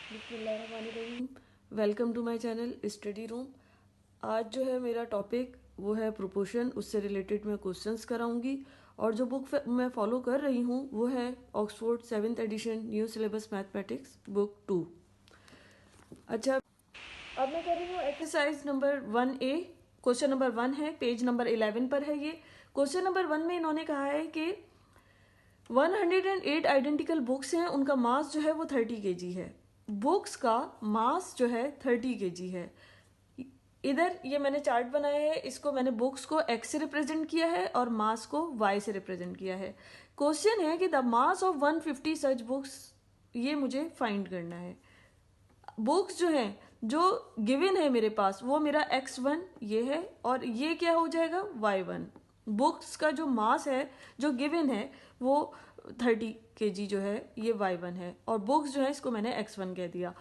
बिस्मिल्लाहिर्रहमानिर्रहीम। Welcome to my channel study room. आज जो है मेरा टॉपिक वो है प्रोपोर्शन, उससे रिलेटेड मैं क्वेश्चंस कराऊंगी। और जो बुक मैं फॉलो कर रही हूँ वो है Oxford 7th edition new syllabus mathematics book 2। अच्छा, अब मैं कर रही हूँ exercise number 1A। Question number 1 है, पेज नंबर 11 पर है ये। क्वेश्चन नंबर 1 में इन्होंने कहा है कि 108 आइडेंटिकल बुक्स हैं, उनका मास जो है वो 30 kg है। बुक्स का मास जो है 30 kg है। इधर ये मैंने चार्ट बनाया है, इसको मैंने बुक्स को x से रिप्रेजेंट किया है और मास को y से रिप्रेजेंट किया है। क्वेश्चन है कि the mass of 150 such books, ये मुझे फाइंड करना है। बुक्स जो हैं जो गिवन है मेरे पास वो मेरा x1 ये है और ये क्या हो जाएगा y1। बुक्स का जो मास है जो गिवन है वो 30 kg जो है ये y1 है और बुक्स जो है इसको मैंने x1 कह दिया।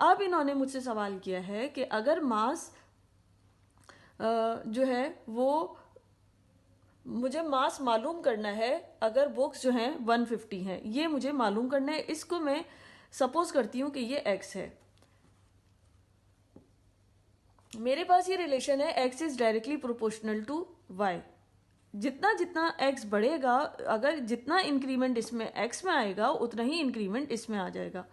अब इन्होंने मुझसे सवाल किया है कि अगर मास जो है वो मुझे मास मालूम करना है, अगर बुक्स जो हैं 150 हैं, ये मुझे मालूम करना है। इसको मैं सपोज करती हूँ कि ये x है। मेरे पास ये रिलेशन है x is directly proportional to y। जितना जितना x बढ़ेगा, अगर जितना इंक्रीमेंट इसमें x में आएगा उतना ही इंक्रीमेंट इसमें आ जाएगा।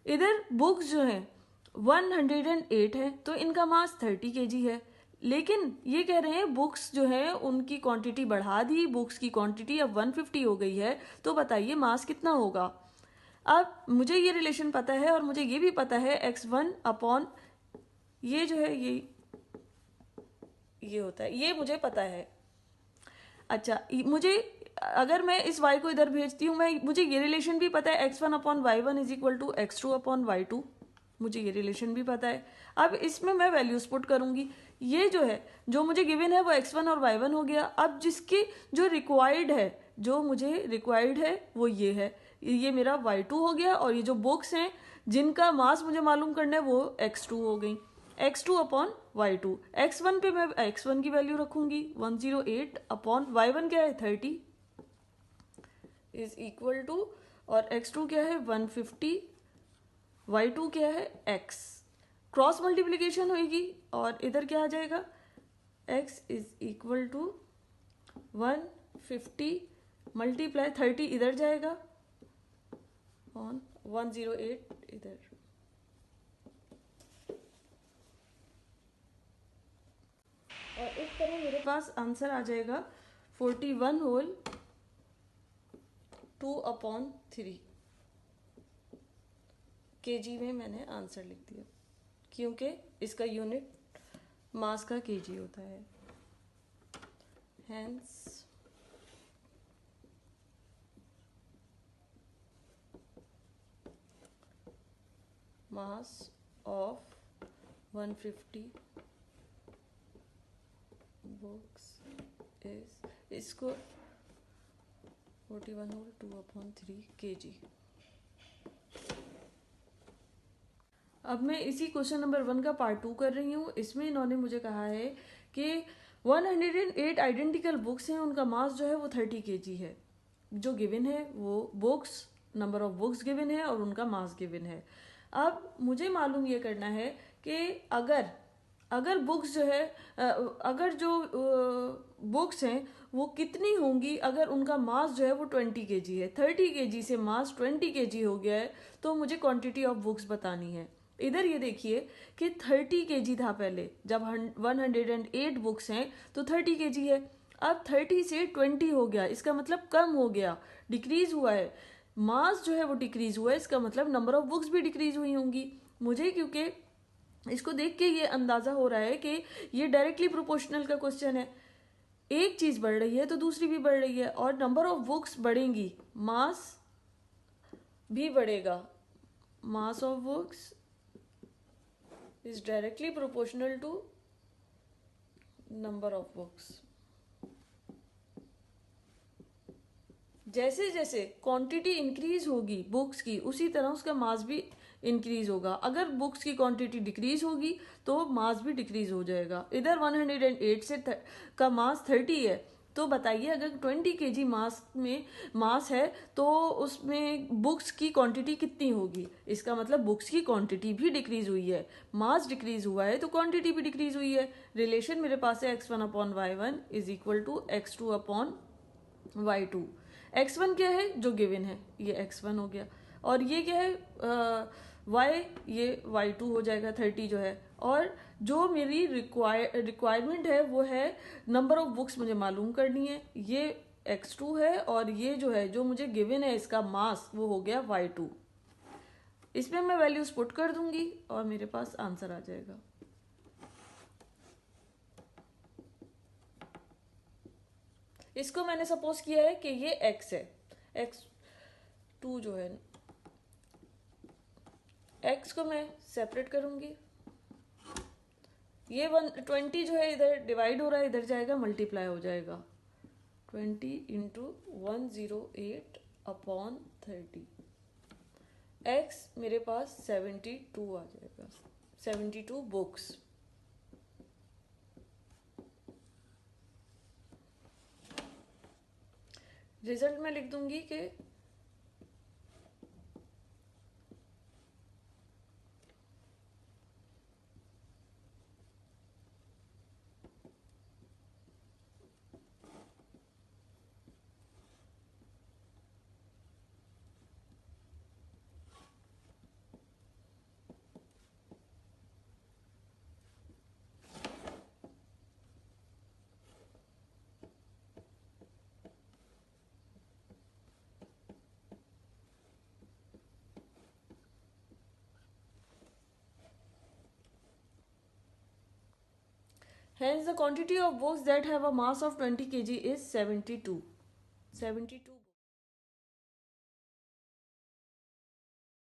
इधर बुक्स जो हैं 108 है तो इनका मास 30 kg है, लेकिन ये कह रहे हैं बुक्स जो हैं उनकी क्वांटिटी बढ़ा दी, बुक्स की क्वांटिटी अब 150 हो गई है, तो बताइए मास कितना होगा। अब मुझे ये रिलेशन पता है और मुझे ये भी पता है x1 अपॉन ये जो है ये होता है, ये मुझे पता है। अच्छा, मुझे अगर मैं इस y को इधर भेजती हूँ, मुझे ये रिलेशन भी पता है x1 upon y1 is equal to x2 upon y2, मुझे ये रिलेशन भी पता है। अब इसमें मैं वैल्यूज पुट करूंगी। ये जो है जो मुझे गिवन है वो x1 और y1 हो गया। अब जिसकी जो रिक्वायर्ड है, जो मुझे रिक्वायर्ड है वो ये है, ये मेरा y2 हो गया और ये जो बुक्स हैं जिनका मास मुझे मालूम करना है वो x2 हो गई। x2 अपॉन y2, x1 पे मैं x1 की वैल्यू रखूंगी 108 अपॉन y1 क्या है 30 इज इक्वल टू, और x2 क्या है 150, y2 क्या है x। क्रॉस मल्टीप्लीकेशन होगी और इधर क्या आ जाएगा x is equal to 150 multiply 30 इधर जाएगा ऑन 108 इधर। और इस तरह मेरे पास आंसर आ जाएगा 41 होल 2 अपॉन 3 kg में मैंने आंसर लिख दिया, क्योंकि इसका यूनिट मास का kg होता है। Hence mass of 150 books is, इसको 41 होल 2 अपॉन 3 kg। अब मैं इसी क्वेश्चन नंबर 1 का पार्ट 2 कर रही हूँ। इसमें इन्होंने मुझे कहा है कि 108 आइडेंटिकल बुक्स हैं, उनका मास जो है वो 30 kg है। जो गिवन है वो books, number of books given है और उनका मास गिवन है। अब मुझे मालूम ये करना है कि अगर बुक्स जो है अगर जो बुक्स हैं वो कितनी होंगी अगर उनका मास जो है वो 20 kg है। 30 kg से मास 20 kg हो गया है तो मुझे क्वांटिटी ऑफ बुक्स बतानी है। इधर ये देखिए कि 30 kg था पहले, जब 108 बुक्स हैं तो 30 kg है। अब 30 से 20 हो गया, इसका मतलब कम हो गया, डिक्रीज हुआ है। मास जो है वो डिक्रीज हुआ है, इसका मतलब नंबर ऑफ बुक्स भी डिक्रीज हुई होंगी। मुझे क्योंकि इसको देख के ये अंदाजा हो रहा है कि ये डायरेक्टली प्रोपोर्शनल का क्वेश्चन है। एक चीज बढ़ रही है तो दूसरी भी बढ़ रही है और नंबर ऑफ बुक्स बढ़ेंगी, मास भी बढ़ेगा। Mass of books is directly proportional to number of books. जैसे जैसे क्वांटिटी इंक्रीज होगी बुक्स की, उसी तरह उसका मास भी इंक्रीज होगा। अगर बुक्स की क्वांटिटी डिक्रीज होगी तो मास भी डिक्रीज हो जाएगा। इधर 108 से का मास 30 है तो बताइए अगर 20 kg मास है तो उसमें बुक्स की क्वांटिटी कितनी होगी। इसका मतलब बुक्स की क्वांटिटी भी डिक्रीज हुई है, मास डिक्रीज हुआ है तो क्वांटिटी भी डिक्रीज हुई है। रिलेशन मेरे पास है x1/y1 is equal to x2/y2। x1 क्या है जो गिवन है, ये x1 हो गया, और ये क्या है y, ये y2 हो जाएगा 30 जो है। और जो मेरी रिक्वायरमेंट है वो है नंबर ऑफ बुक्स मुझे मालूम करनी है, ये x2 है, और ये जो है जो मुझे गिवन है इसका मास वो हो गया y2। इसमें मैं वैल्यूज पुट कर दूंगी और मेरे पास आंसर आ जाएगा। इसको मैंने सपोज किया है कि ये x है, x2 जो है, x को मैं सेपरेट करूंगी, ये 20 जो है इधर डिवाइड हो रहा है, इधर जाएगा मल्टीप्लाई हो जाएगा, 20 इंटू 108/30। x मेरे पास 72 आ जाएगा, 72 बुक्स। रिजल्ट में लिख दूंगी कि hence the quantity of books that have a mass of 20 kg is 72 72